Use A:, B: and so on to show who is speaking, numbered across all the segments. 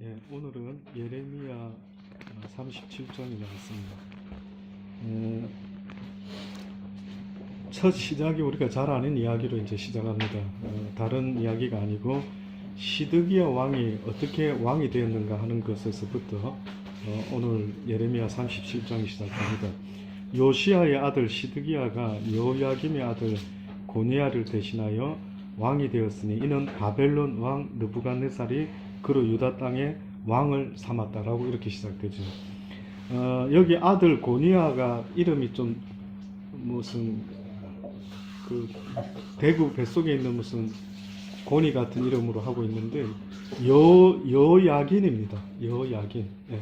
A: 예, 오늘은 예레미야 37장이 나왔습니다. 첫 시작이 우리가 잘 아는 이야기로 이제 시작합니다. 다른 이야기가 아니고 시드기야 왕이 어떻게 왕이 되었는가 하는 것에서부터 오늘 예레미야 37장이 시작합니다. 요시야의 아들 시드기야가 여호야김의 아들 고니야를 대신하여 왕이 되었으니 이는 바벨론 왕 느부갓네살이 그로 유다 땅에 왕을 삼았다라고 이렇게 시작되죠. 여기 아들 고니야가 이름이 좀 무슨 그 대구 뱃속에 있는 무슨 고니 같은 이름으로 하고 있는데 여야긴입니다. 여야긴. 예.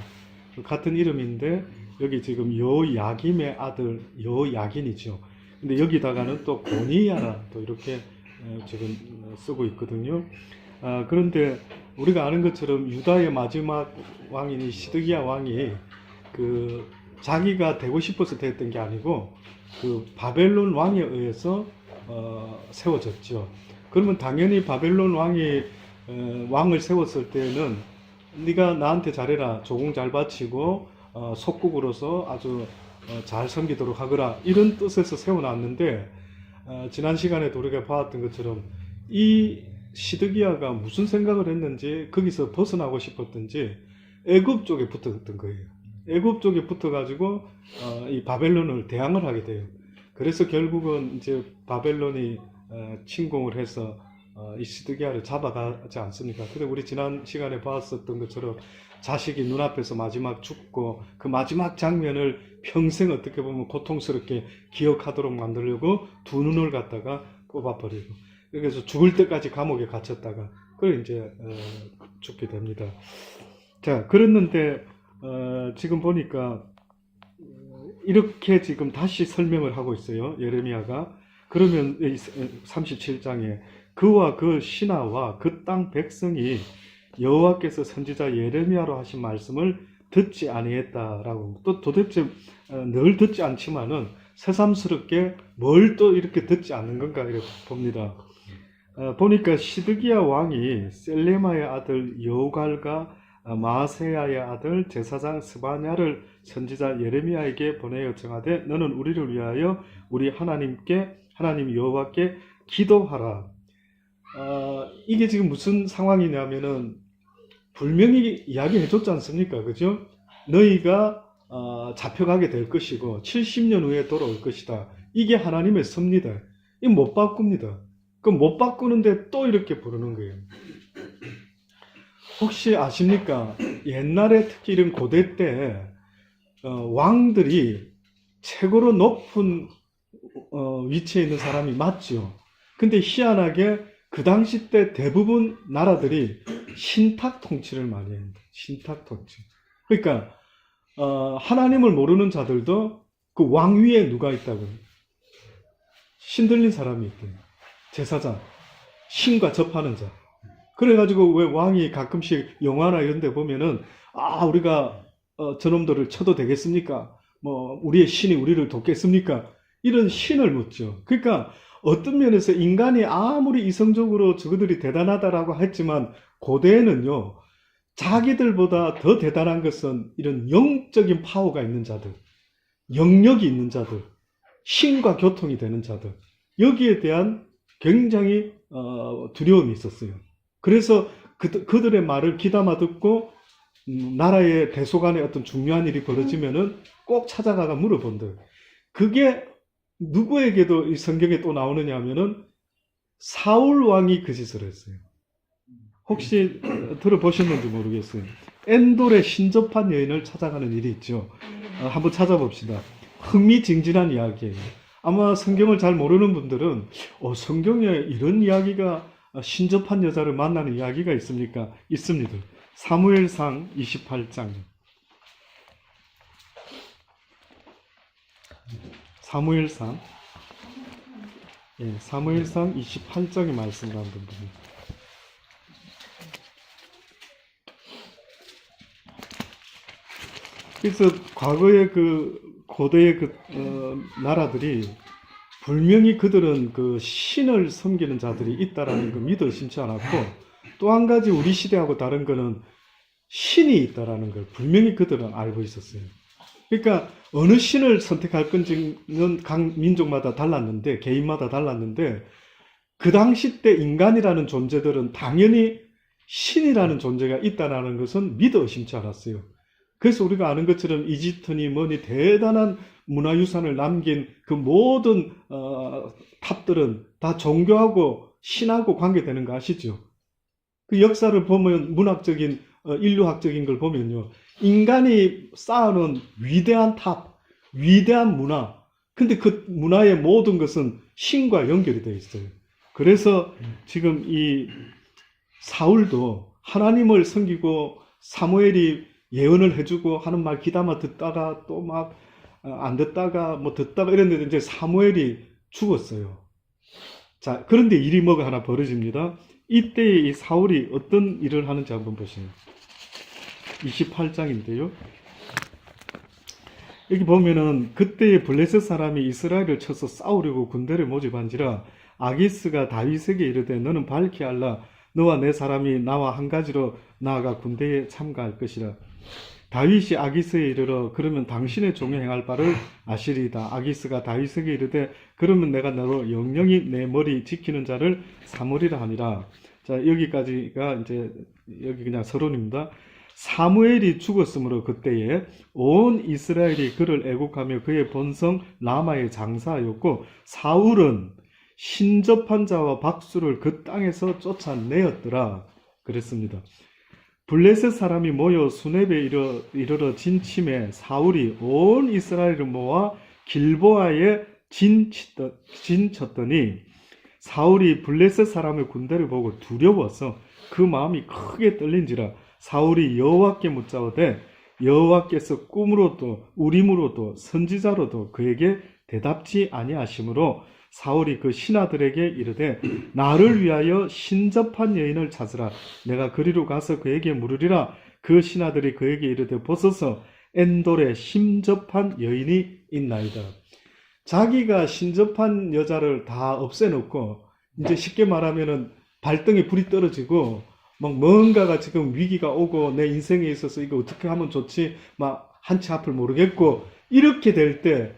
A: 같은 이름인데 여기 지금 여야김의 아들 여야긴이죠. 근데 여기다가는 또 고니야라 또 이렇게 지금 쓰고 있거든요. 그런데 우리가 아는 것처럼 유다의 마지막 왕인 시드기야 왕이 그 자기가 되고 싶어서 됐던 게 아니고 그 바벨론 왕에 의해서 세워졌죠. 그러면 당연히 바벨론 왕이 왕을 세웠을 때는 네가 나한테 잘해라, 조공 잘 바치고 속국으로서 아주 잘 섬기도록 하거라, 이런 뜻에서 세워놨는데 지난 시간에도 우리가 봤던 것처럼 이 시드기야가 무슨 생각을 했는지 거기서 벗어나고 싶었던지 애굽 쪽에 붙었던 거예요. 애굽 쪽에 붙어가지고 이 바벨론을 대항을 하게 돼요. 그래서 결국은 이제 바벨론이 침공을 해서 이 시드기야를 잡아가지 않습니까? 근데 우리 지난 시간에 봤었던 것처럼 자식이 눈앞에서 마지막 죽고 그 마지막 장면을 평생 어떻게 보면 고통스럽게 기억하도록 만들려고 두 눈을 갖다가 뽑아버리고, 그래서 죽을 때까지 감옥에 갇혔다가 그래 이제 죽게 됩니다. 자, 그랬는데 지금 보니까 이렇게 지금 다시 설명을 하고 있어요. 예레미야가. 그러면 37장에 그와 그 신하와 그 땅 백성이 여호와께서 선지자 예레미야로 하신 말씀을 듣지 아니했다라고. 또 도대체 늘 듣지 않지만은 새삼스럽게 뭘 또 이렇게 듣지 않는 건가 이렇게 봅니다. 보니까 시드기야 왕이 셀레마의 아들 여우갈과 마세야의 아들 제사장 스바냐를 선지자 예레미야에게 보내어 청하되 너는 우리를 위하여 우리 하나님 여호와께 기도하라. 이게 지금 무슨 상황이냐면은 분명히 이야기해 줬지 않습니까? 그죠? 너희가 잡혀가게 될 것이고 70년 후에 돌아올 것이다. 이게 하나님의 섭니다. 이거 못 바꿉니다. 그럼 못 바꾸는데 또 이렇게 부르는 거예요. 혹시 아십니까? 옛날에 특히 이런 고대 때 왕들이 최고로 높은 위치에 있는 사람이 맞죠. 근데 희한하게 그 당시 때 대부분 나라들이 신탁 통치를 많이 합니다. 신탁 통치. 그러니까 하나님을 모르는 자들도 그 왕 위에 누가 있다고요? 신들린 사람이 있대요. 제사장, 신과 접하는 자. 그래가지고 왜 왕이 가끔씩 영화나 이런 데 보면은 우리가 저놈들을 쳐도 되겠습니까? 뭐 우리의 신이 우리를 돕겠습니까? 이런 신을 묻죠. 그러니까 어떤 면에서 인간이 아무리 이성적으로 저그들이 대단하다라고 했지만 고대에는요, 자기들보다 더 대단한 것은 이런 영적인 파워가 있는 자들, 영역이 있는 자들, 신과 교통이 되는 자들, 여기에 대한 굉장히 두려움이 있었어요. 그래서 그들의 말을 귀담아 듣고 나라의 대소간에 어떤 중요한 일이 벌어지면은 꼭 찾아가가 물어본다. 그게 누구에게도 이 성경에 또 나오느냐 하면은 사울 왕이 그 짓을 했어요. 혹시 들어보셨는지 모르겠어요. 엔돌의 신접한 여인을 찾아가는 일이 있죠. 한번 찾아봅시다. 흥미진진한 이야기예요. 아마 성경을 잘 모르는 분들은 성경에 이런 이야기가, 신접한 여자를 만나는 이야기가 있습니까? 있습니다. 사무엘상 28장. 사무엘상 28장의 말씀을 한번 봅니다. 그래서 과거의 그 고대의 나라들이 분명히 그들은 그 신을 섬기는 자들이 있다라는 거 믿어 심지 않았고, 또 한 가지 우리 시대하고 다른 거는 신이 있다라는 걸 분명히 그들은 알고 있었어요. 그러니까 어느 신을 선택할 건지는 각 민족마다 달랐는데, 개인마다 달랐는데, 그 당시 때 인간이라는 존재들은 당연히 신이라는 존재가 있다는 것은 믿어 의심치 않았어요. 그래서 우리가 아는 것처럼 이집트니 뭐니 대단한 문화유산을 남긴 그 모든 탑들은 다 종교하고 신하고 관계되는 거 아시죠? 그 역사를 보면 문학적인 인류학적인 걸 보면요. 인간이 쌓아놓은 위대한 탑, 위대한 문화. 근데 그 문화의 모든 것은 신과 연결이 되어 있어요. 그래서 지금 이 사울도 하나님을 섬기고 사무엘이 예언을 해주고 하는 말 귀담아 듣다가 또 막 안 듣다가 뭐 듣다가 이랬는데 이제 사무엘이 죽었어요. 자, 그런데 일이 뭐가 하나 벌어집니다. 이때 이 사울이 어떤 일을 하는지 한번 보시죠. 28장인데요. 여기 보면은 그때의 블레셋 사람이 이스라엘을 쳐서 싸우려고 군대를 모집한지라 아기스가 다윗에게 이르되 너는 밝히 알라 너와 내 사람이 나와 한 가지로 나아가 군대에 참가할 것이라. 다윗이 아기스에 이르러 그러면 당신의 종이 행할 바를 아시리이다. 아기스가 다윗에게 이르되 그러면 내가 너로 영영이 내 머리 지키는 자를 삼으리라 하니라. 자, 여기까지가 이제 여기 그냥 서론입니다. 사무엘이 죽었으므로 그때에 온 이스라엘이 그를 애국하며 그의 본성 라마에 장사하였고 사울은 신접한 자와 박수를 그 땅에서 쫓아내었더라 그랬습니다. 블레셋 사람이 모여 수렙에 이르러 진침에 사울이 온 이스라엘을 모아 길보아에 진쳤더니 사울이 블레셋 사람의 군대를 보고 두려워서 그 마음이 크게 떨린지라 사울이 여호와께 묻자오되 여호와께서 꿈으로도 우림으로도 선지자로도 그에게 대답지 아니하시므로 사울이 그 신하들에게 이르되 나를 위하여 신접한 여인을 찾으라. 내가 그리로 가서 그에게 물으리라. 그 신하들이 그에게 이르되 보소서 엔돌에 신접한 여인이 있나이다. 자기가 신접한 여자를 다 없애놓고 이제 쉽게 말하면은 발등에 불이 떨어지고 막 뭔가가 지금 위기가 오고 내 인생에 있어서 이거 어떻게 하면 좋지 막 한치 앞을 모르겠고 이렇게 될 때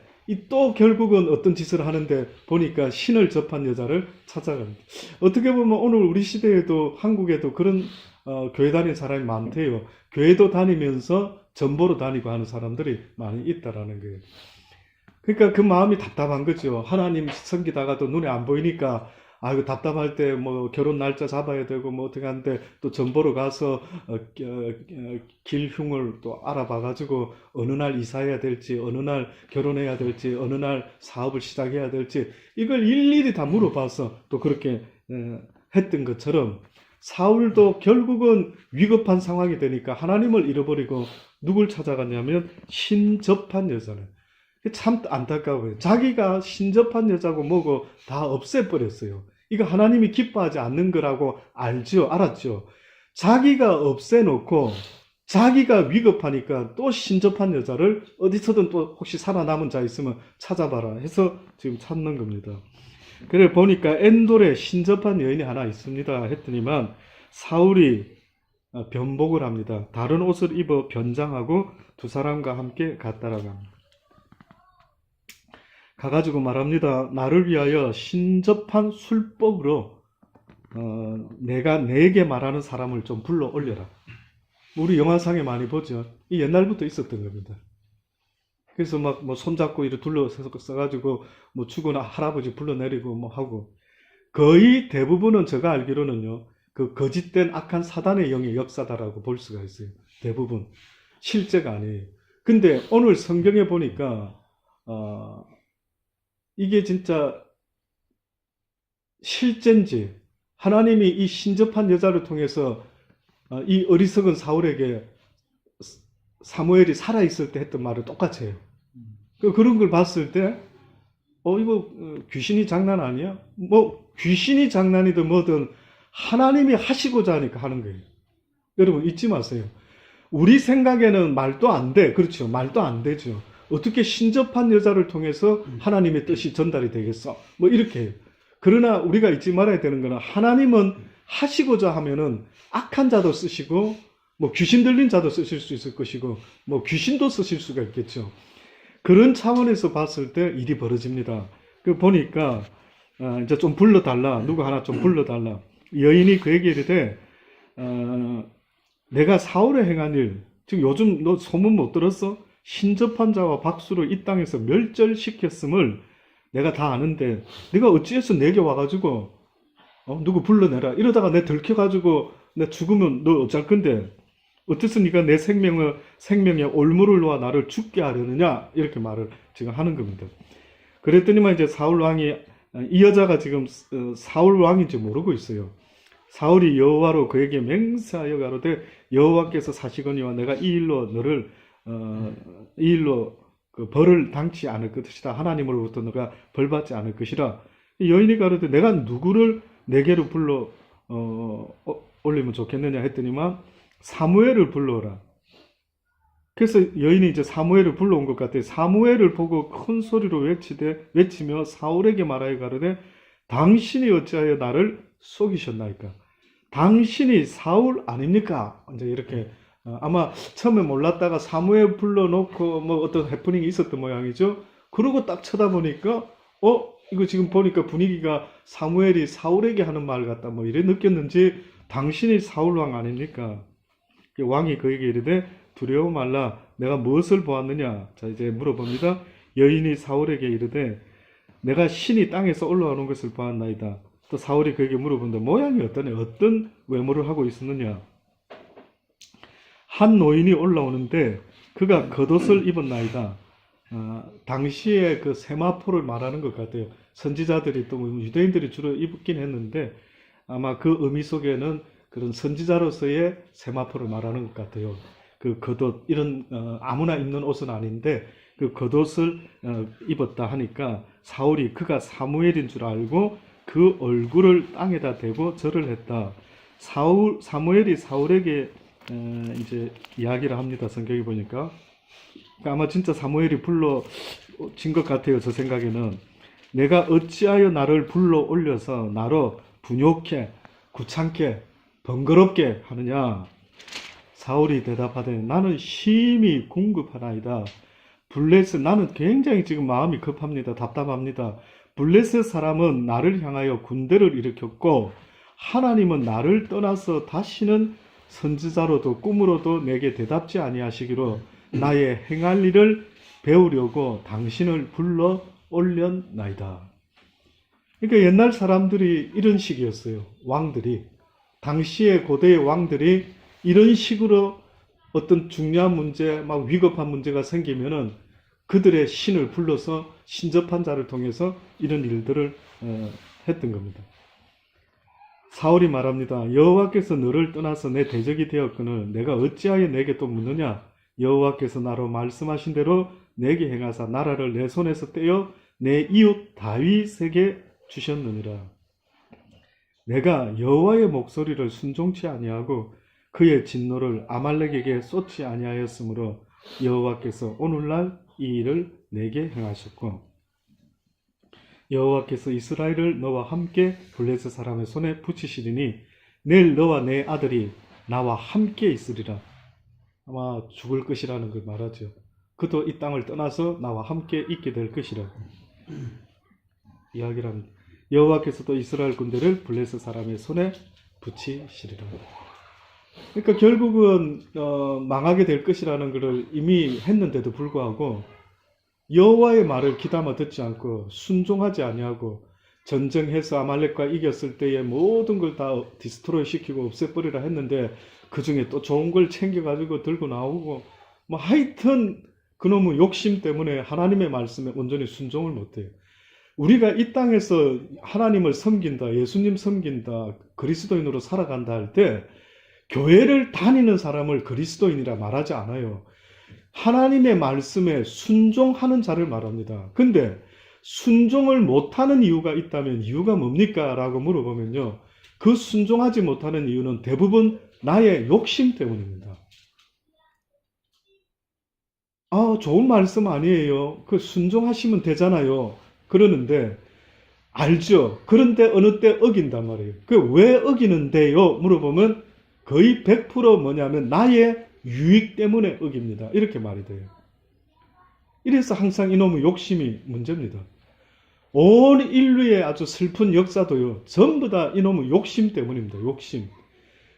A: 또 결국은 어떤 짓을 하는데 보니까 신을 접한 여자를 찾아갑니다. 어떻게 보면 오늘 우리 시대에도 한국에도 그런 교회 다니는 사람이 많대요. 교회도 다니면서 전보로 다니고 하는 사람들이 많이 있다라는 거예요. 그러니까 그 마음이 답답한 거죠. 하나님 섬기다가도 눈에 안 보이니까 이거 답답할 때 뭐 결혼 날짜 잡아야 되고 뭐 어떻게 하는데 또 전보로 가서 길흉을 또 알아봐 가지고 어느 날 이사해야 될지 어느 날 결혼해야 될지 어느 날 사업을 시작해야 될지 이걸 일일이 다 물어봐서 또 그렇게 했던 것처럼 사울도 결국은 위급한 상황이 되니까 하나님을 잃어버리고 누굴 찾아갔냐면 신접한 여자는 참 안타까워요. 자기가 신접한 여자고 뭐고 다 없애버렸어요. 이거 하나님이 기뻐하지 않는 거라고 알았죠. 자기가 없애놓고 자기가 위급하니까 또 신접한 여자를 어디서든 또 혹시 살아남은 자 있으면 찾아봐라 해서 지금 찾는 겁니다. 그래 보니까 엔돌에 신접한 여인이 하나 있습니다 했더니만 사울이 변복을 합니다. 다른 옷을 입어 변장하고 두 사람과 함께 갔다라고 합니다. 가가지고 말합니다. 나를 위하여 신접한 술법으로 내가 내게 말하는 사람을 좀 불러 올려라. 우리 영화상에 많이 보죠. 이 옛날부터 있었던 겁니다. 그래서 막 뭐 손잡고 이렇게 둘러서가지고 뭐 죽은 할아버지 불러내리고 뭐 하고 거의 대부분은 제가 알기로는요. 그 거짓된 악한 사단의 영의 역사다라고 볼 수가 있어요. 대부분 실제가 아니에요. 근데 오늘 성경에 보니까 이게 진짜 실제인지 하나님이 이 신접한 여자를 통해서 이 어리석은 사울에게 사무엘이 살아있을 때 했던 말을 똑같이 해요. 그런 걸 봤을 때 이거 귀신이 장난 아니야? 뭐 귀신이 장난이든 뭐든 하나님이 하시고자 하니까 하는 거예요. 여러분 잊지 마세요. 우리 생각에는 말도 안 돼. 그렇죠. 말도 안 되죠. 어떻게 신접한 여자를 통해서 하나님의 뜻이 전달이 되겠어? 뭐 이렇게 해요. 그러나 우리가 잊지 말아야 되는 것은 하나님은 하시고자 하면은 악한 자도 쓰시고 뭐 귀신 들린 자도 쓰실 수 있을 것이고 뭐 귀신도 쓰실 수가 있겠죠. 그런 차원에서 봤을 때 일이 벌어집니다. 그 보니까 이제 좀 불러달라, 누구 하나 좀 불러달라. 여인이 그에게 이르되 내가 사울에 행한 일, 지금 요즘 너 소문 못 들었어? 신접한 자와 박수로 이 땅에서 멸절시켰음을 내가 다 아는데 네가 어찌해서 내게 와가지고 누구 불러내라 이러다가 내 들켜가지고 내 죽으면 너 어쩔 건데 어째서 네가 내 생명에 올무를 놓아 나를 죽게 하려느냐 이렇게 말을 지금 하는 겁니다. 그랬더니만 이제 사울 왕이 이 여자가 지금 사울 왕인지 모르고 있어요. 사울이 여호와로 그에게 맹세하여 가로되 여호와께서 사시거니와 내가 이 일로 너를 이 일로 그 벌을 당치 않을 것이다. 하나님으로부터 너가 벌받지 않을 것이라. 여인이 가로되 내가 누구를 내게로 불러 올리면 좋겠느냐 했더니만 사무엘을 불러오라. 그래서 여인이 이제 사무엘을 불러온 것 같아요. 사무엘을 보고 큰 소리로 외치며 사울에게 말하여 가로되 당신이 어찌하여 나를 속이셨나이까? 당신이 사울 아닙니까? 이제 이렇게 아마 처음에 몰랐다가 사무엘 불러놓고 뭐 어떤 해프닝이 있었던 모양이죠. 그러고 딱 쳐다보니까 이거 지금 보니까 분위기가 사무엘이 사울에게 하는 말 같다 뭐 이래 느꼈는지 당신이 사울 왕 아닙니까? 왕이 그에게 이르되 두려워 말라. 내가 무엇을 보았느냐? 자 이제 물어봅니다. 여인이 사울에게 이르되 내가 신이 땅에서 올라오는 것을 보았나이다. 또 사울이 그에게 물어본다. 모양이 어떠냐? 어떤 외모를 하고 있었느냐? 한 노인이 올라오는데 그가 겉옷을 입었나이다. 당시에 그 세마포를 말하는 것 같아요. 선지자들이 또 유대인들이 주로 입긴 했는데 아마 그 의미 속에는 그런 선지자로서의 세마포를 말하는 것 같아요. 그 겉옷 이런 아무나 입는 옷은 아닌데 그 겉옷을 입었다 하니까 사울이 그가 사무엘인 줄 알고 그 얼굴을 땅에다 대고 절을 했다. 사무엘이 사울에게 이제 이야기를 합니다. 성경에 보니까 그러니까 아마 진짜 사무엘이 불러진 것 같아요. 저 생각에는 내가 어찌하여 나를 불러 올려서 나로 분욕해 구창케 번거롭게 하느냐. 사울이 대답하되 나는 심히 궁급하나이다. 블레셋 나는 굉장히 지금 마음이 급합니다. 답답합니다. 블레셋 사람은 나를 향하여 군대를 일으켰고 하나님은 나를 떠나서 다시는 선지자로도 꿈으로도 내게 대답지 아니하시기로 나의 행할 일을 배우려고 당신을 불러 올렸나이다. 그러니까 옛날 사람들이 이런 식이었어요. 왕들이 당시의 고대의 왕들이 이런 식으로 어떤 중요한 문제, 막 위급한 문제가 생기면은 그들의 신을 불러서 신접한 자를 통해서 이런 일들을 했던 겁니다. 사울이 말합니다. 여호와께서 너를 떠나서 내 대적이 되었거늘 내가 어찌하여 내게 또 묻느냐? 여호와께서 나로 말씀하신 대로 내게 행하사 나라를 내 손에서 떼어 내 이웃 다윗에게 주셨느니라. 내가 여호와의 목소리를 순종치 아니하고 그의 진노를 아말렉에게 쏟지 아니하였으므로 여호와께서 오늘날 이 일을 내게 행하셨고 여호와께서 이스라엘을 너와 함께 블레셋 사람의 손에 붙이시리니 내일 너와 내 아들이 나와 함께 있으리라. 아마 죽을 것이라는 걸 말하죠. 그도 이 땅을 떠나서 나와 함께 있게 될 것이라 이야기를 합니다. 여호와께서 또 이스라엘 군대를 블레셋 사람의 손에 붙이시리라. 그러니까 결국은 망하게 될 것이라는 것을 이미 했는데도 불구하고 여호와의 말을 귀담아 듣지 않고 순종하지 아니하고 전쟁해서 아말렉과 이겼을 때에 모든 걸 다 디스트로이 시키고 없애버리라 했는데 그 중에 또 좋은 걸 챙겨가지고 들고 나오고 뭐 하여튼 그놈의 욕심 때문에 하나님의 말씀에 온전히 순종을 못해요. 우리가 이 땅에서 하나님을 섬긴다, 예수님 섬긴다, 그리스도인으로 살아간다 할 때 교회를 다니는 사람을 그리스도인이라 말하지 않아요. 하나님의 말씀에 순종하는 자를 말합니다. 근데 순종을 못하는 이유가 있다면 이유가 뭡니까? 라고 물어보면요. 그 순종하지 못하는 이유는 대부분 나의 욕심 때문입니다. 좋은 말씀 아니에요. 그 순종하시면 되잖아요. 그러는데 알죠. 그런데 어느 때 어긴단 말이에요. 그 왜 어기는데요? 물어보면 거의 100% 뭐냐면 나의 유익 때문에 어깁니다. 이렇게 말이 돼요. 이래서 항상 이놈의 욕심이 문제입니다. 온 인류의 아주 슬픈 역사도요, 전부 다 이놈의 욕심 때문입니다. 욕심.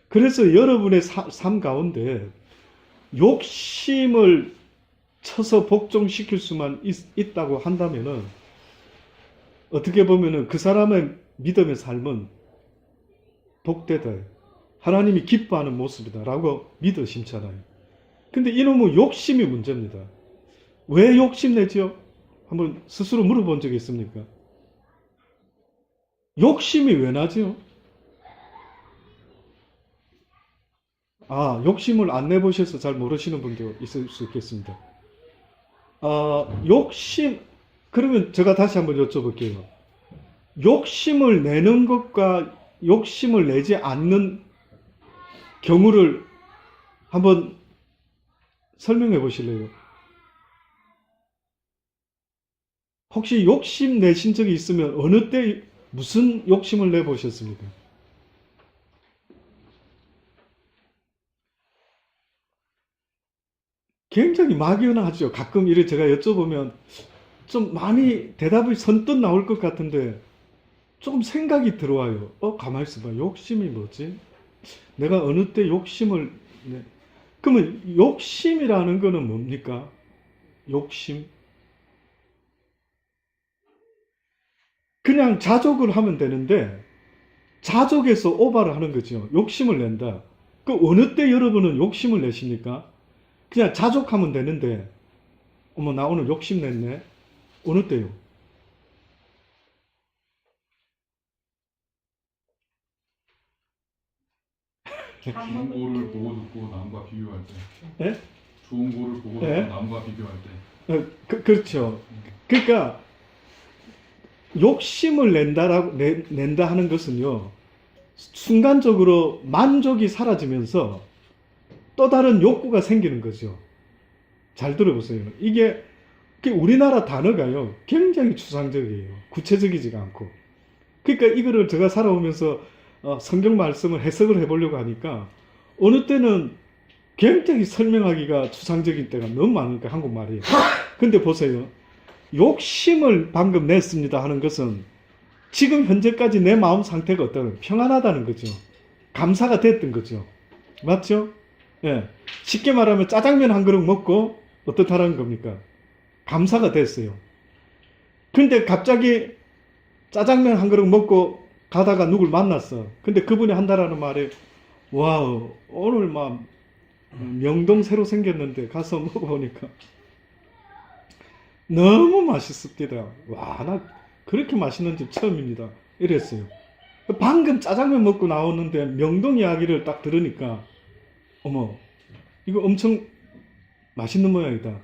A: 그래서 여러분의 삶 가운데 욕심을 쳐서 복종시킬 수만 있다고 한다면은, 어떻게 보면은 그 사람의 믿음의 삶은 복되다, 하나님이 기뻐하는 모습이다 라고 믿어 심잖아요. 근데 이놈의 욕심이 문제입니다. 왜 욕심내죠? 한번 스스로 물어본 적이 있습니까? 욕심이 왜 나죠? 욕심을 안 내보셔서 잘 모르시는 분도 있을 수 있겠습니다. 욕심, 그러면 제가 다시 한번 여쭤볼게요. 욕심을 내는 것과 욕심을 내지 않는 경우를 한번 설명해 보실래요? 혹시 욕심 내신 적이 있으면 어느 때 무슨 욕심을 내보셨습니까? 굉장히 막연하죠. 가끔 이래 제가 여쭤보면 좀 많이 대답이 선뜻 나올 것 같은데 조금 생각이 들어와요. 가만히 있어봐. 욕심이 뭐지? 내가 어느 때 욕심을 그러면 욕심이라는 거는 뭡니까? 욕심? 그냥 자족을 하면 되는데 자족에서 오바를 하는 거죠. 욕심을 낸다. 그 어느 때 여러분은 욕심을 내십니까? 그냥 자족하면 되는데 어머 나 오늘 욕심 냈네. 어느 때요?
B: 좋은 거를 보고 듣고 남과 비교할 때.
A: 예?
B: 좋은 거를 보고 듣고
A: 예?
B: 남과 비교할 때.
A: 그렇죠. 그러니까 욕심을 낸다 하는 것은요, 순간적으로 만족이 사라지면서 또 다른 욕구가 생기는 거죠. 잘 들어보세요. 이게 우리나라 단어가요, 굉장히 추상적이에요. 구체적이지가 않고. 그러니까 이거를 제가 살아오면서 성경 말씀을 해석을 해보려고 하니까 어느 때는 굉장히 설명하기가 추상적인 때가 너무 많으니까 한국말이. 근데 보세요. 욕심을 방금 냈습니다 하는 것은 지금 현재까지 내 마음 상태가 어떠냐? 평안하다는 거죠. 감사가 됐던 거죠. 맞죠? 예. 쉽게 말하면 짜장면 한 그릇 먹고 어떻다라는 겁니까? 감사가 됐어요. 근데 갑자기 짜장면 한 그릇 먹고 가다가 누굴 만났어. 근데 그분이 한다라는 말에 와우, 오늘 막 명동 새로 생겼는데 가서 먹어보니까 너무 맛있습니다. 와, 나 그렇게 맛있는 집 처음입니다. 이랬어요. 방금 짜장면 먹고 나오는데 명동 이야기를 딱 들으니까 어머, 이거 엄청 맛있는 모양이다.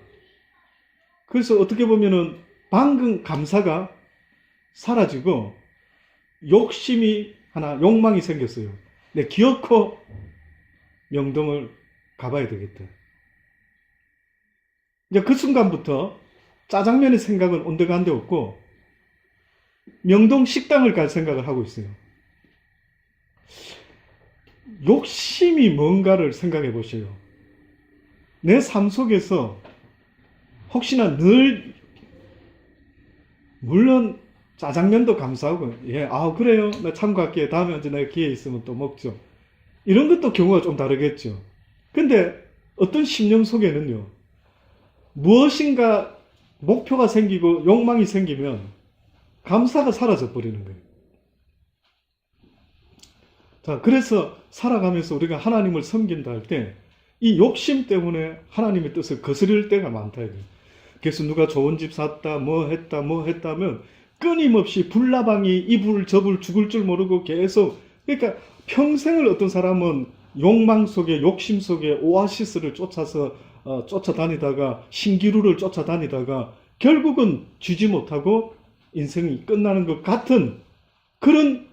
A: 그래서 어떻게 보면은 방금 감사가 사라지고 욕심이 하나, 욕망이 생겼어요. 내 기어코 명동을 가봐야 되겠다. 이제 그 순간부터 짜장면의 생각은 온데간데 없고 명동 식당을 갈 생각을 하고 있어요. 욕심이 뭔가를 생각해 보세요. 내 삶 속에서 혹시나 늘 물론 짜장면도 감사하고 그래요, 나 참고할게, 다음에 언제 내가 기회 있으면 또 먹죠, 이런 것도 경우가 좀 다르겠죠. 근데 어떤 심령 속에는요, 무엇인가 목표가 생기고 욕망이 생기면 감사가 사라져 버리는 거예요. 자, 그래서 살아가면서 우리가 하나님을 섬긴다 할 때 이 욕심 때문에 하나님의 뜻을 거스릴 때가 많다 이거예요. 그래서 누가 좋은 집 샀다, 뭐 했다면 끊임없이 불나방이 이불 저불 죽을 줄 모르고 계속, 그러니까 평생을 어떤 사람은 욕망 속에, 욕심 속에 오아시스를 쫓아서 쫓아다니다가 신기루를 쫓아다니다가 결국은 쥐지 못하고 인생이 끝나는 것 같은 그런.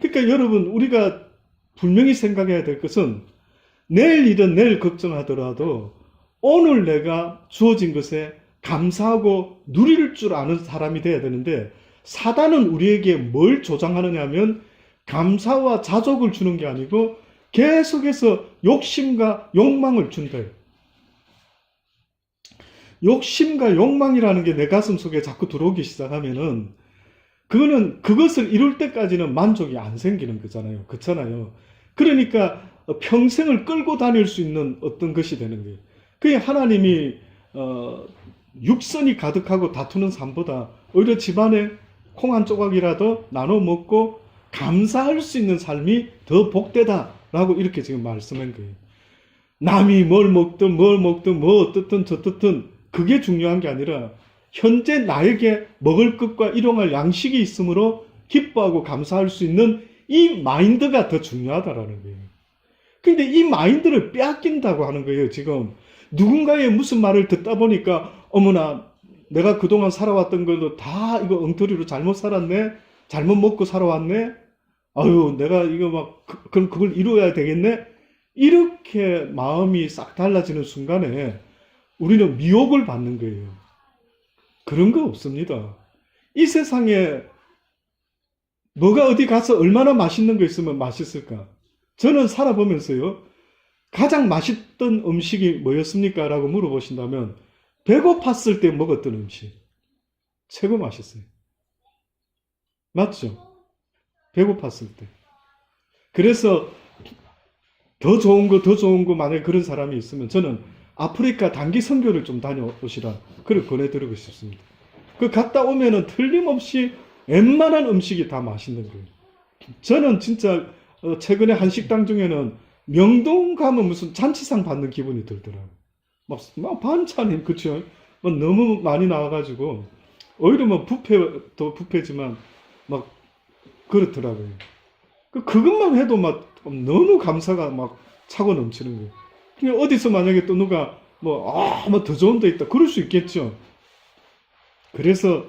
A: 그러니까 여러분, 우리가 분명히 생각해야 될 것은 내일 일은 내일 걱정하더라도 오늘 내가 주어진 것에 감사하고 누릴 줄 아는 사람이 돼야 되는데, 사단은 우리에게 뭘 조장하느냐 하면 감사와 자족을 주는 게 아니고 계속해서 욕심과 욕망을 준대요. 욕심과 욕망이라는 게 내 가슴 속에 자꾸 들어오기 시작하면은 그거는 그것을 이룰 때까지는 만족이 안 생기는 거잖아요. 그렇잖아요. 그러니까 평생을 끌고 다닐 수 있는 어떤 것이 되는 거예요. 그게 하나님이 육선이 가득하고 다투는 삶보다 오히려 집안에 콩 한 조각이라도 나눠 먹고 감사할 수 있는 삶이 더 복되다라고 이렇게 지금 말씀한 거예요. 남이 뭘 먹든 뭐 어떻든 저떻든 그게 중요한 게 아니라 현재 나에게 먹을 것과 일용할 양식이 있으므로 기뻐하고 감사할 수 있는 이 마인드가 더 중요하다라는 거예요. 근데 이 마인드를 빼앗긴다고 하는 거예요. 지금 누군가의 무슨 말을 듣다 보니까 어머나 내가 그동안 살아왔던 걸로 다 이거 엉터리로 잘못 살았네, 잘못 먹고 살아왔네, 아유 내가 이거 막 그럼 그걸 이루어야 되겠네, 이렇게 마음이 싹 달라지는 순간에 우리는 미혹을 받는 거예요. 그런 거 없습니다. 이 세상에 뭐가 어디 가서 얼마나 맛있는 거 있으면 맛있을까? 저는 살아보면서요, 가장 맛있던 음식이 뭐였습니까? 라고 물어보신다면 배고팠을 때 먹었던 음식 최고 맛있어요. 맞죠? 배고팠을 때. 그래서 더 좋은 거 만약에 그런 사람이 있으면 저는 아프리카 단기 선교를 좀 다녀오시라 그걸 권해드리고 싶습니다. 그 갔다 오면은 틀림없이 웬만한 음식이 다 맛있는 거예요. 저는 진짜 최근에 한 식당 중에는 명동 가면 무슨 잔치상 받는 기분이 들더라고요. 막 반찬이 그쵸? 막 너무 많이 나와가지고 오히려 뭐 뷔페도 뷔페지만 막 그렇더라고요. 그것만 해도 막 너무 감사가 막 차고 넘치는 거예요. 그냥 어디서 만약에 또 누가 뭐 더 좋은 데 있다 그럴 수 있겠죠. 그래서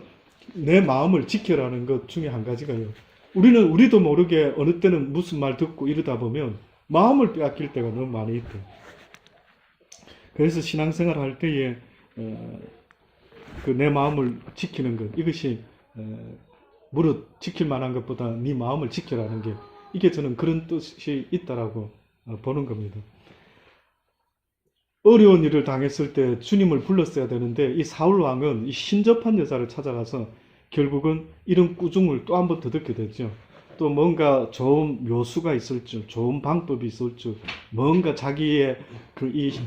A: 내 마음을 지켜라는 것 중에 한 가지가요. 우리도 모르게 어느 때는 무슨 말 듣고 이러다 보면 마음을 빼앗길 때가 너무 많이 있대. 그래서 신앙생활 할 때에 그 내 마음을 지키는 것, 이것이 무릇 지킬 만한 것보다 네 마음을 지켜라는 게, 이게 저는 그런 뜻이 있다라고 보는 겁니다. 어려운 일을 당했을 때 주님을 불렀어야 되는데 이 사울 왕은 이 신접한 여자를 찾아가서 결국은 이런 꾸중을 또 한 번 더 듣게 되죠. 또 뭔가 좋은 묘수가 있을 줄, 좋은 방법이 있을 줄, 뭔가 자기의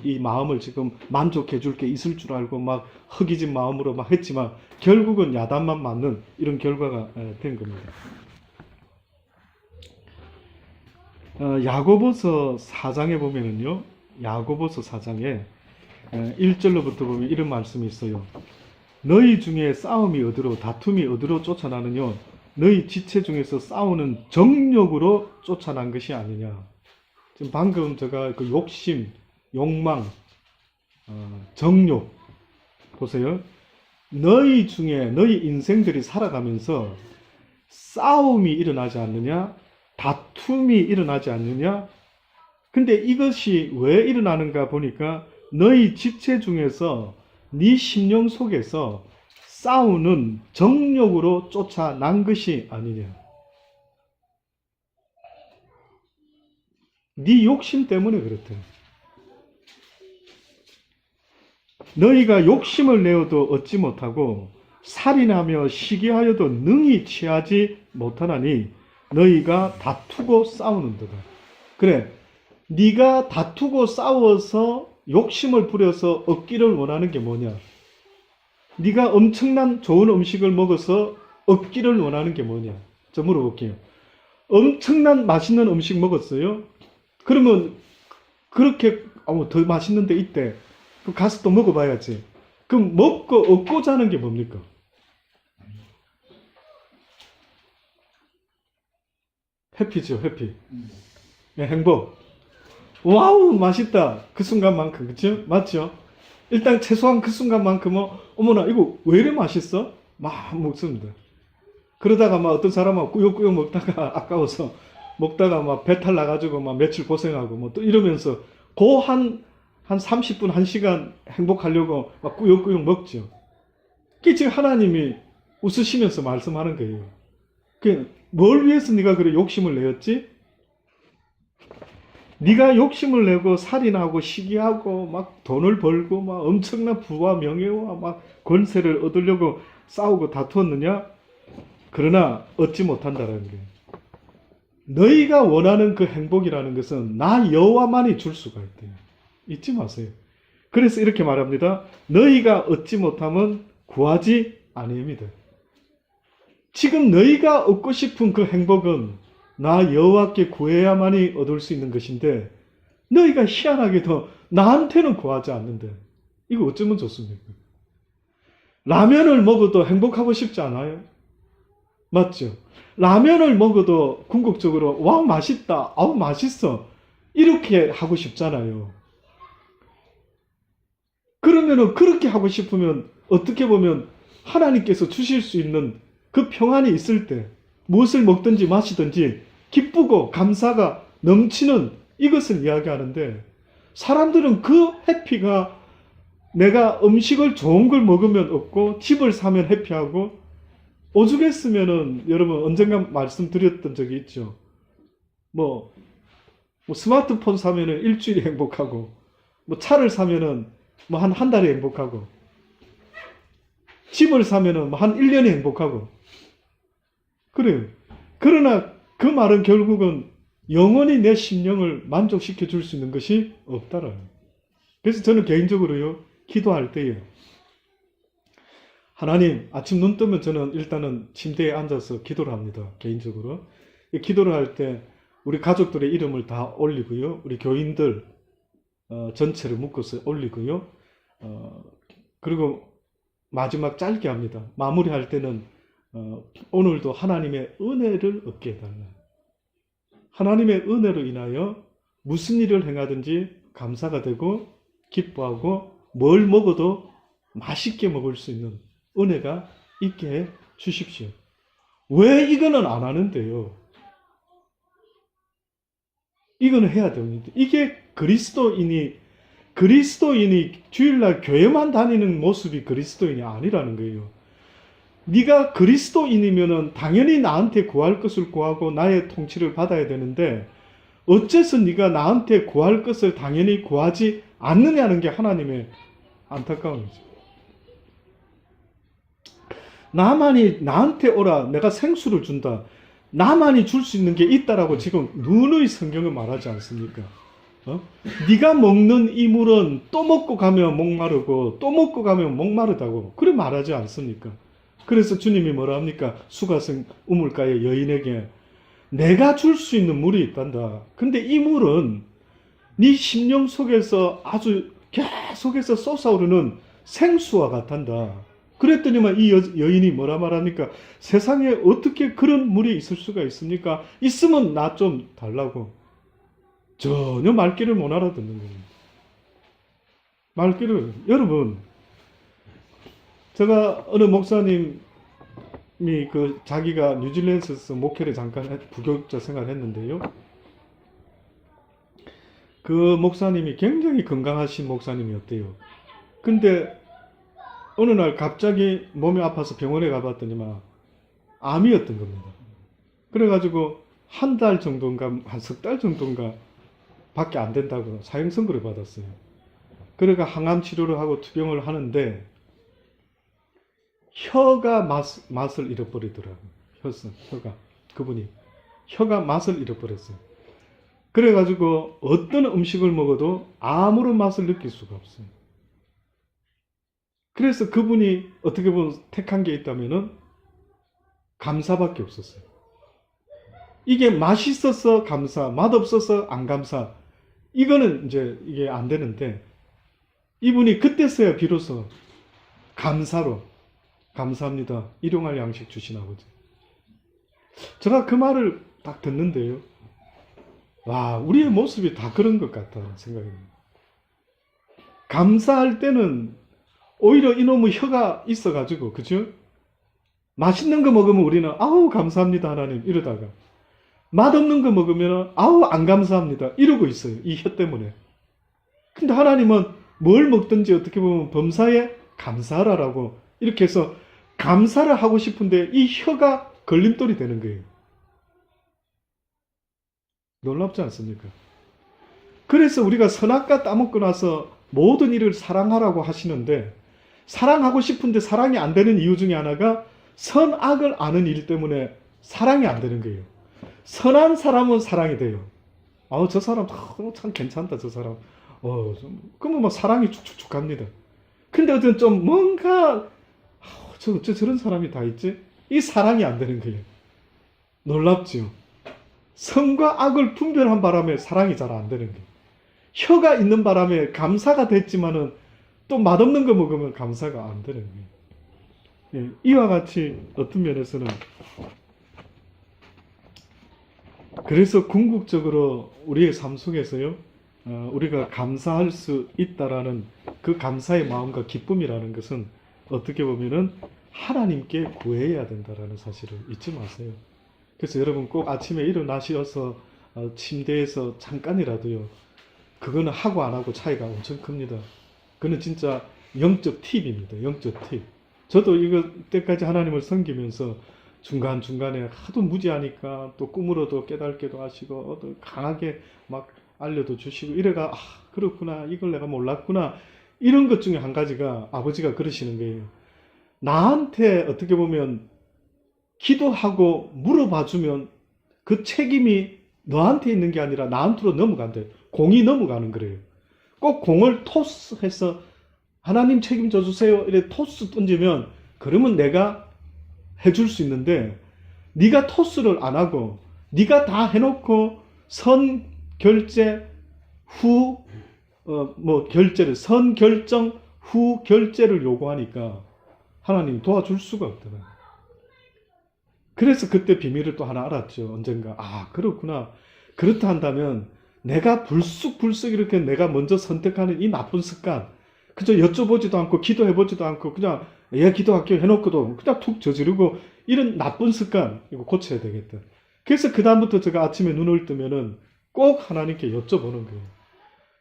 A: 이 마음을 지금 만족해 줄 게 있을 줄 알고 막 허기진 마음으로 막 했지만 결국은 야단만 맞는 이런 결과가 된 겁니다. 야고보서 4장에 보면은요, 야고보서 4장에 1절로부터 보면 이런 말씀이 있어요. 너희 중에 싸움이 어디로, 다툼이 어디로 쫓아나느냐? 너희 지체 중에서 싸우는 정욕으로 쫓아난 것이 아니냐. 지금 방금 제가 그 욕심, 욕망, 정욕 보세요. 너희 중에 너희 인생들이 살아가면서 싸움이 일어나지 않느냐? 다툼이 일어나지 않느냐? 근데 이것이 왜 일어나는가 보니까 너희 지체 중에서 네 심령 속에서 싸우는 정욕으로 쫓아난 것이 아니냐. 네 욕심 때문에 그렇대. 너희가 욕심을 내어도 얻지 못하고 살인하며 시기하여도 능히 취하지 못하나니 너희가 다투고 싸우는도다. 그래, 네가 다투고 싸워서 욕심을 부려서 얻기를 원하는 게 뭐냐? 네가 엄청난 좋은 음식을 먹어서 얻기를 원하는 게 뭐냐? 저 물어볼게요. 엄청난 맛있는 음식 먹었어요? 그러면 그렇게 더 맛있는 데 있대. 그럼 가서 또 먹어봐야지. 그럼 먹고 얻고자 하는 게 뭡니까? 해피죠, 해피. 네, 행복. 와우, 맛있다. 그 순간만큼, 그쵸? 맞죠? 일단 최소한 그 순간만큼은 어머나 이거 왜 이래 맛있어? 막 먹습니다. 그러다가 막 어떤 사람은 꾸역꾸역 먹다가 아까워서 먹다가 막 배탈 나가지고 막 며칠 고생하고 뭐 또 이러면서 한 30분, 1시간 행복하려고 막 꾸역꾸역 먹죠. 그게 지금 하나님이 웃으시면서 말씀하는 거예요. 뭘 위해서 네가 그래 욕심을 내었지? 네가 욕심을 내고 살인하고 시기하고 막 돈을 벌고 막 엄청난 부와 명예와 막 권세를 얻으려고 싸우고 다투었느냐? 그러나 얻지 못한다는 게 너희가 원하는 그 행복이라는 것은 나 여호와만이 줄 수가 있대요. 잊지 마세요. 그래서 이렇게 말합니다. 너희가 얻지 못하면 구하지 아니합니다. 지금 너희가 얻고 싶은 그 행복은 나 여호와께 구해야만이 얻을 수 있는 것인데 너희가 희한하게도 나한테는 구하지 않는데 이거 어쩌면 좋습니까? 라면을 먹어도 행복하고 싶지 않아요? 맞죠? 라면을 먹어도 궁극적으로 와 맛있다, 아우 맛있어 이렇게 하고 싶잖아요. 그러면은 그렇게 하고 싶으면 어떻게 보면 하나님께서 주실 수 있는 그 평안이 있을 때 무엇을 먹든지 마시든지 기쁘고 감사가 넘치는 이것을 이야기하는데 사람들은 그 해피가 내가 음식을 좋은 걸 먹으면 없고 집을 사면 해피하고 오죽했으면은 여러분 언젠가 말씀드렸던 적이 있죠. 뭐 스마트폰 사면은 일주일이 행복하고 뭐 차를 사면은 뭐 한 달이 행복하고 집을 사면은 뭐 한 1년이 행복하고 그래요. 그러나 그 말은 결국은 영원히 내 심령을 만족시켜 줄 수 있는 것이 없다라는. 그래서 저는 개인적으로요, 기도할 때에 하나님, 아침 눈 뜨면 저는 일단은 침대에 앉아서 기도를 합니다. 개인적으로. 기도를 할 때 우리 가족들의 이름을 다 올리고요. 우리 교인들 전체를 묶어서 올리고요. 그리고 마지막 짧게 합니다. 마무리할 때는 오늘도 하나님의 은혜를 얻게 해달라. 하나님의 은혜로 인하여 무슨 일을 행하든지 감사가 되고 기뻐하고 뭘 먹어도 맛있게 먹을 수 있는 은혜가 있게 해 주십시오. 왜 이거는 안 하는데요? 이거는 해야 됩니다. 이게 그리스도인이 주일날 교회만 다니는 모습이 그리스도인이 아니라는 거예요. 네가 그리스도인이면은 당연히 나한테 구할 것을 구하고 나의 통치를 받아야 되는데 어째서 네가 나한테 구할 것을 당연히 구하지 않느냐는 게 하나님의 안타까움이죠. 나만이 나한테 오라, 내가 생수를 준다. 나만이 줄 수 있는 게 있다라고 지금 누누이 성경은 말하지 않습니까? 네가 먹는 이 물은 또 먹고 가면 목마르고 또 먹고 가면 목마르다고 그래 말하지 않습니까? 그래서 주님이 뭐라 합니까? 수가성 우물가의 여인에게 내가 줄 수 있는 물이 있단다. 근데 이 물은 네 심령 속에서 아주 계속해서 솟아오르는 생수와 같단다. 그랬더니만 이 여인이 뭐라 말합니까? 세상에 어떻게 그런 물이 있을 수가 있습니까? 있으면 나 좀 달라고. 전혀 말귀를 못 알아듣는 겁니다. 말귀를. 여러분, 제가 어느 목사님이 자기가 뉴질랜드에서 목회를 잠깐 부교육자 생활을 했는데요. 그 목사님이 굉장히 건강하신 목사님이었대요. 근데 어느 날 갑자기 몸이 아파서 병원에 가봤더니만 암이었던 겁니다. 그래가지고 한 달 정도인가 한 석 달 정도인가 밖에 안 된다고 사형 선고를 받았어요. 그러니까 항암 치료를 하고 투병을 하는데 혀가 맛을 잃어버리더라고요. 혀가. 그분이 혀가 맛을 잃어버렸어요. 그래가지고 어떤 음식을 먹어도 아무런 맛을 느낄 수가 없어요. 그래서 그분이 어떻게 보면 택한 게 있다면은 감사밖에 없었어요. 이게 맛있어서 감사, 맛없어서 안 감사. 이거는 이제 이게 안 되는데 이분이 그때서야 비로소 감사로 감사합니다. 일용할 양식 주신 아버지. 제가 그 말을 딱 듣는데요. 와, 우리의 모습이 다 그런 것 같다는 생각이 듭니다. 감사할 때는 오히려 이놈의 혀가 있어가지고, 그죠? 맛있는 거 먹으면 우리는 아우 감사합니다 하나님 이러다가 맛없는 거 먹으면 아우 안 감사합니다 이러고 있어요. 이 혀 때문에. 근데 하나님은 뭘 먹든지 어떻게 보면 범사에 감사하라라고 이렇게 해서 감사를 하고 싶은데 이 혀가 걸림돌이 되는 거예요. 놀랍지 않습니까? 그래서 우리가 선악과 따먹고 나서 모든 일을 사랑하라고 하시는데, 사랑하고 싶은데 사랑이 안 되는 이유 중에 하나가 선악을 아는 일 때문에 사랑이 안 되는 거예요. 선한 사람은 사랑이 돼요. 저 사람 참 괜찮다, 저 사람. 그러면 막 사랑이 축축축 갑니다. 근데 어쨌든 좀 뭔가 저런 사람이 다 있지? 이 사랑이 안 되는 거예요. 놀랍죠? 선과 악을 분별한 바람에 사랑이 잘 안 되는 거예요. 혀가 있는 바람에 감사가 됐지만은 또 맛없는 거 먹으면 감사가 안 되는 거예요. 예, 이와 같이 어떤 면에서는 그래서 궁극적으로 우리의 삶 속에서요, 우리가 감사할 수 있다라는 그 감사의 마음과 기쁨이라는 것은 어떻게 보면은 하나님께 구해야 된다라는 사실을 잊지 마세요. 그래서 여러분 꼭 아침에 일어나셔서 침대에서 잠깐이라도요, 그거는 하고 안 하고 차이가 엄청 큽니다. 그거는 진짜 영적 팁입니다. 영적 팁. 저도 이거 때까지 하나님을 섬기면서 중간중간에 하도 무지하니까 또 꿈으로도 깨닫게도 하시고 또 강하게 막 알려도 주시고 이래가 그렇구나, 이걸 내가 몰랐구나, 이런 것 중에 한 가지가 아버지가 그러시는 거예요. 나한테 어떻게 보면 기도하고 물어봐주면 그 책임이 너한테 있는 게 아니라 나한테로 넘어간대. 공이 넘어가는 거래요. 꼭 공을 토스해서 하나님 책임져 주세요 이래 토스 던지면 그러면 내가 해줄 수 있는데, 네가 토스를 안 하고 네가 다 해놓고 선 결제 후 결제를 선 결정 후 결제를 요구하니까 하나님 도와줄 수가 없더라. 그래서 그때 비밀을 또 하나 알았죠. 언젠가 그렇구나. 그렇다 한다면 내가 불쑥 이렇게 내가 먼저 선택하는 이 나쁜 습관, 그저 여쭤보지도 않고 기도해보지도 않고 그냥 기도할게요 해놓고도 그냥 툭 저지르고, 이런 나쁜 습관 이거 고쳐야 되겠다. 그래서 그 다음부터 제가 아침에 눈을 뜨면은 꼭 하나님께 여쭤보는 거예요.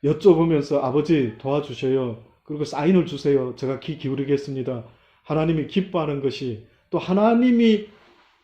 A: 여쭤보면서 아버지 도와주셔요. 그리고 사인을 주세요. 제가 귀 기울이겠습니다. 하나님이 기뻐하는 것이, 또 하나님이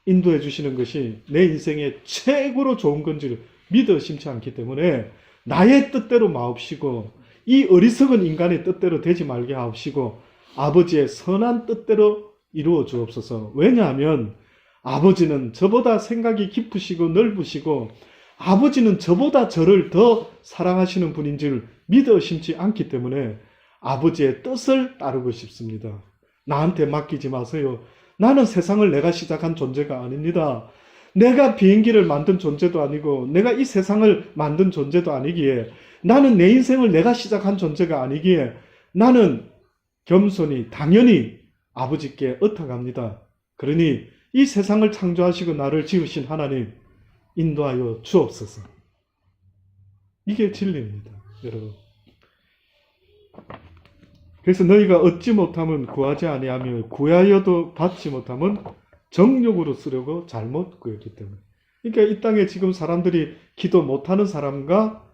A: 인도해 주시는 것이 내 인생에 최고로 좋은 건지를 믿어 심지 않기 때문에 나의 뜻대로 마옵시고 이 어리석은 인간의 뜻대로 되지 말게 하옵시고 아버지의 선한 뜻대로 이루어 주옵소서. 왜냐하면 아버지는 저보다 생각이 깊으시고 넓으시고 아버지는 저보다 저를 더 사랑하시는 분인 줄 믿어 심지 않기 때문에 아버지의 뜻을 따르고 싶습니다. 나한테 맡기지 마세요. 나는 세상을 내가 시작한 존재가 아닙니다. 내가 비행기를 만든 존재도 아니고 내가 이 세상을 만든 존재도 아니기에, 나는 내 인생을 내가 시작한 존재가 아니기에 나는 겸손히 당연히 아버지께 엇탁합니다. 그러니 이 세상을 창조하시고 나를 지으신 하나님 인도하여 주옵소서. 이게 진리입니다, 여러분. 그래서 너희가 얻지 못하면 구하지 아니하며 구하여도 받지 못하면 정욕으로 쓰려고 잘못 구했기 때문에. 그러니까 이 땅에 지금 사람들이 기도 못하는 사람과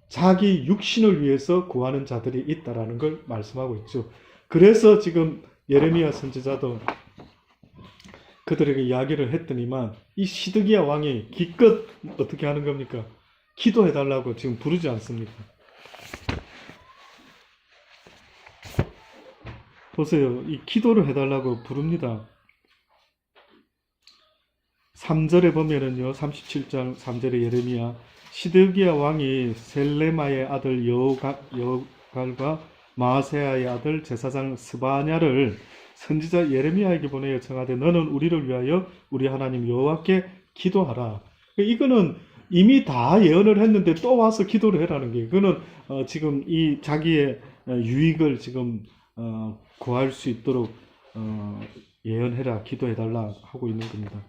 A: 자기 육신을 위해서 구하는 자들이 있다라는 걸 말씀하고 있죠. 그래서 지금 예레미야 선지자도 그들에게 이야기를 했더니만 이 시드기야 왕이 기껏 어떻게 하는 겁니까? 기도해달라고 지금 부르지 않습니까? 보세요. 이 기도를 해달라고 부릅니다. 3절에 보면은요, 37장 3절에 예레미야, 시드기야 왕이 셀레마의 아들 여호갈과 마세야의 아들 제사장 스바냐를 선지자 예레미야에게 보내어 청하되 너는 우리를 위하여 우리 하나님 여호와께 기도하라. 이거는 이미 다 예언을 했는데 또 와서 기도를 해라는 게, 이거는 지금 이 자기의 유익을 지금 구할 수 있도록 예언해라, 기도해달라 하고 있는 겁니다.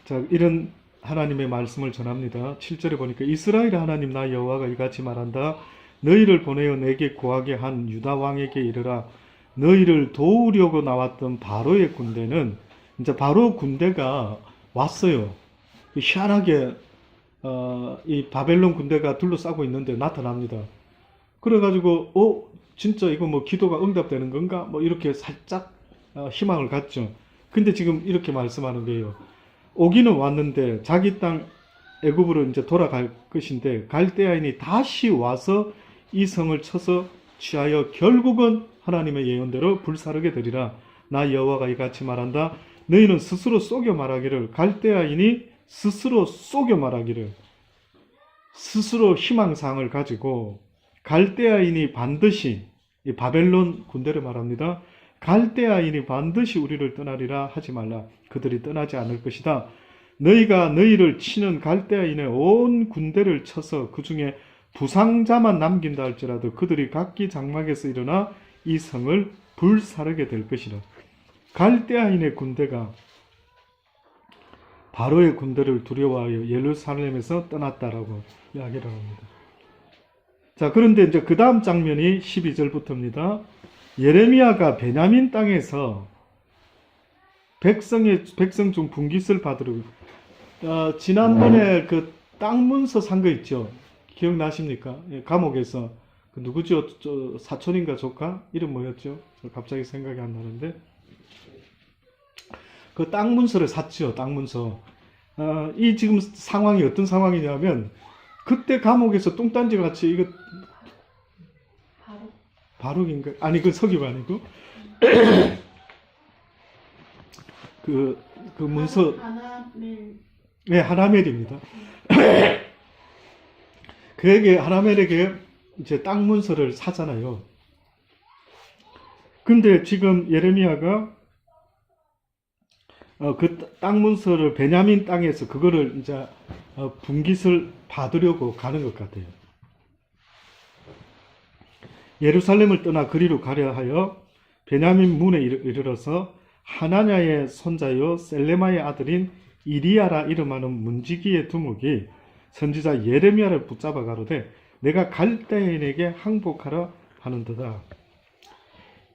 A: 자, 이런 하나님의 말씀을 전합니다. 7절에 보니까 이스라엘 하나님 나 여호와가 이같이 말한다. 너희를 보내어 내게 구하게 한 유다 왕에게 이르라. 너희를 도우려고 나왔던 바로의 군대는, 이제 바로 군대가 왔어요. 희한하게 이 바벨론 군대가 둘러싸고 있는데 나타납니다. 그래가지고 진짜 이거 뭐 기도가 응답되는 건가? 뭐 이렇게 살짝 희망을 갖죠. 근데 지금 이렇게 말씀하는 거예요. 오기는 왔는데 자기 땅 애굽으로 이제 돌아갈 것인데 갈대아인이 다시 와서 이 성을 쳐서 취하여 결국은 하나님의 예언대로 불사르게 되리라. 나 여호와가 이같이 말한다. 너희는 스스로 속여 말하기를, 갈대아인이 스스로 속여 말하기를, 스스로 희망사항을 가지고 갈대아인이 반드시, 이 바벨론 군대를 말합니다. 갈대아인이 반드시 우리를 떠나리라 하지 말라. 그들이 떠나지 않을 것이다. 너희가 너희를 치는 갈대아인의 온 군대를 쳐서 그 중에 부상자만 남긴다 할지라도 그들이 각기 장막에서 일어나 이 성을 불사르게 될 것이라. 갈대아인의 군대가 바로의 군대를 두려워하여 예루살렘에서 떠났다라고 이야기를 합니다. 자, 그런데 이제 그 다음 장면이 12절부터입니다. 예레미야가 베냐민 땅에서 백성 중 분깃을 받으러, 지난번에 그 땅 문서 산 거 있죠? 기억나십니까? 예, 감옥에서 그 누구죠? 사촌인가 조카? 이름 뭐였죠? 갑자기 생각이 안 나는데 그 땅 문서를 샀죠. 땅 문서. 이 지금 상황이 어떤 상황이냐면 그때 감옥에서 뚱딴지 같이 이거 바룩인가? 아니 그 서기가 아니고 그 문서 네, 하나멜입니다. 그에게 하나멜에게 이제 땅 문서를 사잖아요. 근데 지금 예레미야가 그 땅 문서를 베냐민 땅에서 그거를 이제 분깃을 받으려고 가는 것 같아요. 예루살렘을 떠나 그리로 가려 하여 베냐민 문에 이르러서 하나냐의 손자요 셀레마의 아들인 이리야라 이름하는 문지기의 두목이 선지자 예레미야를 붙잡아 가로되 내가 갈대인에게 항복하라 하는도다.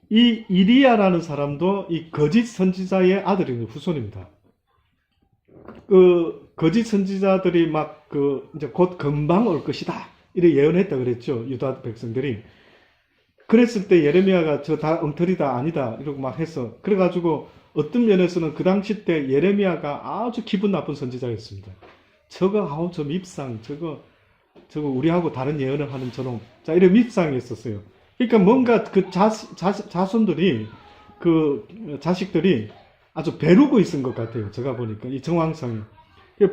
A: 이 이리야라는 사람도 이 거짓 선지자의 아들입니다. 후손입니다. 그 거짓 선지자들이 막 이제 곧 금방 올 것이다 이렇게 예언했다 그랬죠. 유다 백성들이. 그랬을 때 예레미야가 저 다 엉터리다 아니다 이러고 막 해서 그래가지고 어떤 면에서는 그 당시 때 예레미야가 아주 기분 나쁜 선지자였습니다. 저거 저 밉상 저거 우리하고 다른 예언을 하는 저놈 자 이런 밉상이었었어요. 그러니까 뭔가 그 자손들이 그 자식들이 아주 배루고 있은 것 같아요. 제가 보니까 이 정황상이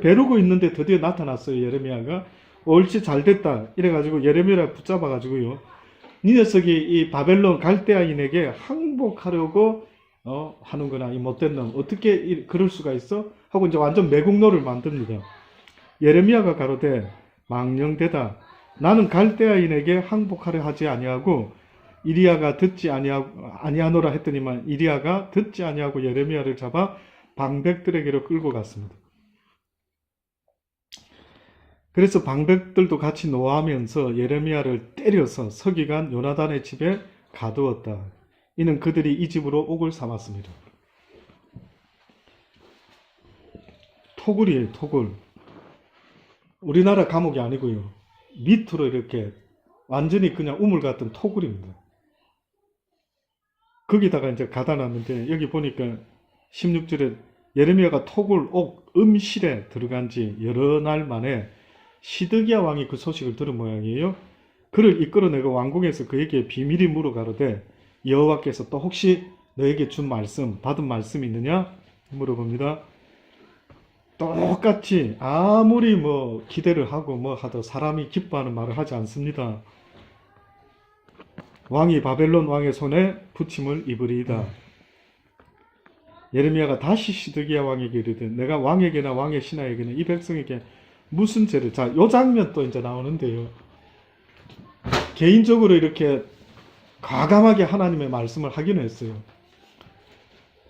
A: 배루고 있는데 드디어 나타났어요. 예레미야가 옳지 잘됐다 이래가지고 예레미야를 붙잡아가지고요. 이 녀석이 이 바벨론 갈대아인에게 항복하려고 하는구나. 이 못된 놈 어떻게 그럴 수가 있어? 하고 이제 완전 매국노를 만듭니다. 예레미야가 가로되 망령되다. 나는 갈대아인에게 항복하려 하지 아니하고 이리야가 듣지 아니하노라 했더니만 이리야가 듣지 아니하고 예레미야를 잡아 방백들에게로 끌고 갔습니다. 그래서 방백들도 같이 노하면서 예레미야를 때려서 서기관 요나단의 집에 가두었다. 이는 그들이 이 집으로 옥을 삼았습니다. 토굴이에요, 토굴. 우리나라 감옥이 아니고요. 밑으로 이렇게 완전히 그냥 우물 같은 토굴입니다. 거기다가 이제 가다 놨는데 여기 보니까 16절에 예레미야가 토굴 옥 음실에 들어간 지 여러 날 만에 시드기야 왕이 그 소식을 들은 모양이에요. 그를 이끌어내고 왕궁에서 그에게 비밀이 물어가로되 여호와께서 또 혹시 너에게 준 말씀 받은 말씀이 있느냐 물어봅니다. 똑같이 아무리 뭐 기대를 하고 뭐 하도 사람이 기뻐하는 말을 하지 않습니다. 왕이 바벨론 왕의 손에 붙임을 입으리이다. 예레미야가 다시 시드기야 왕에게 이르되 내가 왕에게나 왕의 신하에게나 이 백성에게 무슨 죄를 자, 요 장면 또 이제 나오는데요. 개인적으로 이렇게 과감하게 하나님의 말씀을 하기는 했어요.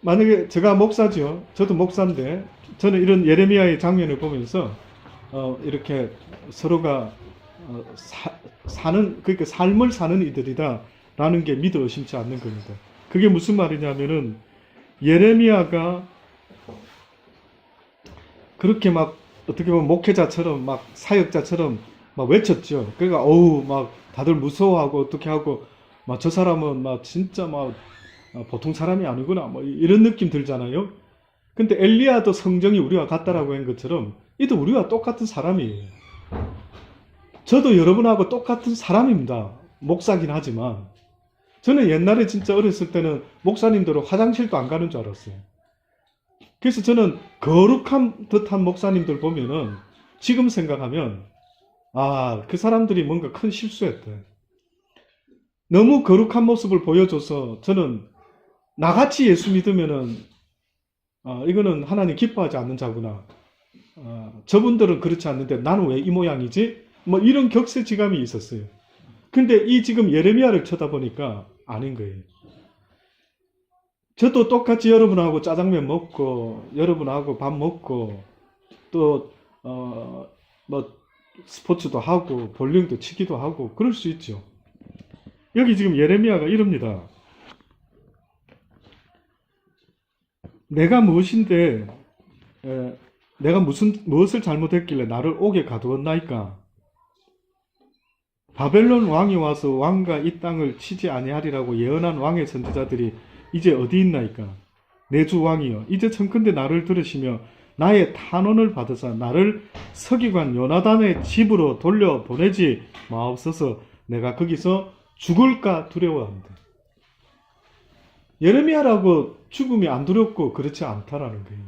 A: 만약에 제가 목사죠. 저도 목사인데 저는 이런 예레미야의 장면을 보면서 이렇게 서로가 그러니까 삶을 사는 이들이다 라는 게 믿어 의심치 않는 겁니다. 그게 무슨 말이냐면은 예레미야가 그렇게 막 어떻게 보면 목회자처럼 막 사역자처럼 막 외쳤죠. 그러니까 막 다들 무서워하고 어떻게 하고 막 저 사람은 막 진짜 막 보통 사람이 아니구나 뭐 이런 느낌 들잖아요. 근데 엘리야도 성정이 우리와 같다라고 한 것처럼 이도 우리와 똑같은 사람이에요. 저도 여러분하고 똑같은 사람입니다. 목사긴 하지만 저는 옛날에 진짜 어렸을 때는 목사님들은 화장실도 안 가는 줄 알았어요. 그래서 저는 거룩한 듯한 목사님들 보면은 지금 생각하면 그 사람들이 뭔가 큰 실수했대. 너무 거룩한 모습을 보여줘서 저는 나같이 예수 믿으면은 이거는 하나님 기뻐하지 않는 자구나. 저분들은 그렇지 않는데 나는 왜 이 모양이지? 뭐 이런 격세지감이 있었어요. 근데 이 지금 예레미야를 쳐다보니까 아닌 거예요. 저도 똑같이 여러분하고 짜장면 먹고 여러분하고 밥 먹고 또 뭐 스포츠도 하고 볼링도 치기도 하고 그럴 수 있죠. 여기 지금 예레미야가 이럽니다. 내가 무엇인데 내가 무엇을 잘못했길래 나를 옥에 가두었나이까? 바벨론 왕이 와서 왕과 이 땅을 치지 아니하리라고 예언한 왕의 선지자들이 이제 어디 있나이까? 내 주 왕이여, 이제 청컨대 나를 들으시며 나의 탄원을 받으사 나를 서기관 요나단의 집으로 돌려보내지 마옵소서. 내가 거기서 죽을까 두려워한다. 예레미야라고 죽음이 안 두렵고 그렇지 않다라는 거예요.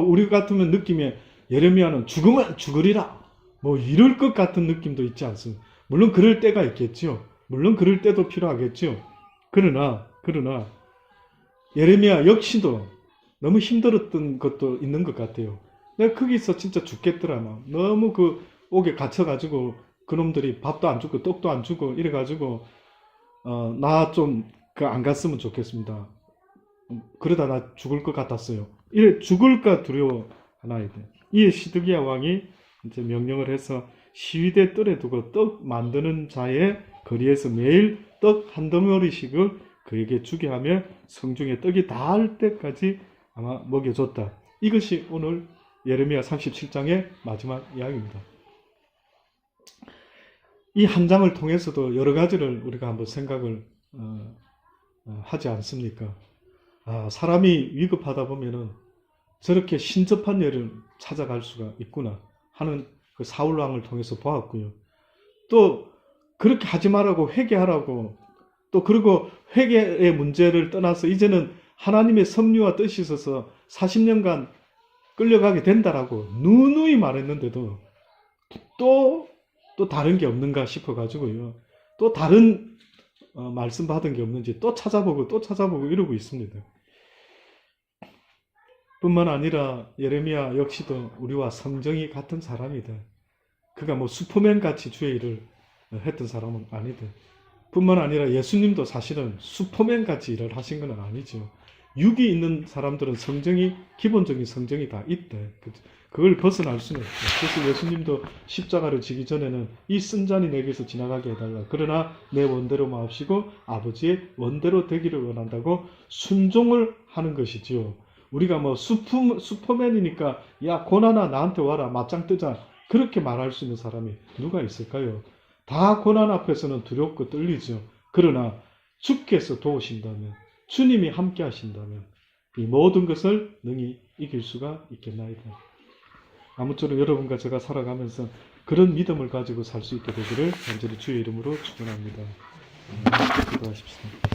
A: 우리 같으면 느낌에 예레미야는 죽으면 죽으리라 뭐 이럴 것 같은 느낌도 있지 않습니까? 물론 그럴 때가 있겠죠. 물론 그럴 때도 필요하겠죠. 그러나 예레미야 역시도 너무 힘들었던 것도 있는 것 같아요. 내가 거기서 진짜 죽겠더라. 너무 그 옥에 갇혀가지고 그놈들이 밥도 안 주고 떡도 안 주고 이래가지고 나 좀 안 갔으면 좋겠습니다. 그러다 나 죽을 것 같았어요. 이래 죽을까 두려워 하나이다. 이에 시드기야 왕이 이제 명령을 해서 시위대 뜰에 두고 떡 만드는 자의 거리에서 매일 떡 한 덩어리씩을 그에게 주게 하며 성중에 떡이 닿을 때까지 아마 먹여줬다. 이것이 오늘 예레미야 37장의 마지막 이야기입니다. 이 한 장을 통해서도 여러 가지를 우리가 한번 생각을 하지 않습니까? 사람이 위급하다 보면은 저렇게 신접한 예를 찾아갈 수가 있구나 하는 그 사울 왕을 통해서 보았고요. 또 그렇게 하지 말라고 회개하라고 또 그리고 회개의 문제를 떠나서 이제는 하나님의 섭리와 뜻이 있어서 40년간 끌려가게 된다라고 누누이 말했는데도 또 다른 게 없는가 싶어가지고요. 또 다른 말씀 받은 게 없는지 또 찾아보고 이러고 있습니다. 뿐만 아니라 예레미야 역시도 우리와 성정이 같은 사람이다. 그가 뭐 슈퍼맨 같이 주의 일을 했던 사람은 아니다. 뿐만 아니라 예수님도 사실은 슈퍼맨 같이 일을 하신 건 아니죠. 육이 있는 사람들은 성정이 기본적인 성정이 다 있대. 그걸 벗어날 수는 없죠. 그래서 예수님도 십자가를 지기 전에는 이 쓴 잔이 내게서 지나가게 해달라. 그러나 내 원대로 마옵시고 아버지의 원대로 되기를 원한다고 순종을 하는 것이지요. 우리가 뭐 슈퍼맨이니까 야 고난아 나한테 와라 맞짱 뜨자 그렇게 말할 수 있는 사람이 누가 있을까요? 다 고난 앞에서는 두렵고 떨리죠. 그러나 주께서 도우신다면 주님이 함께 하신다면 이 모든 것을 능히 이길 수가 있겠나이다. 아무쪼록 여러분과 제가 살아가면서 그런 믿음을 가지고 살 수 있게 되기를 간절히 주의 이름으로 축원합니다. 기도하십시오.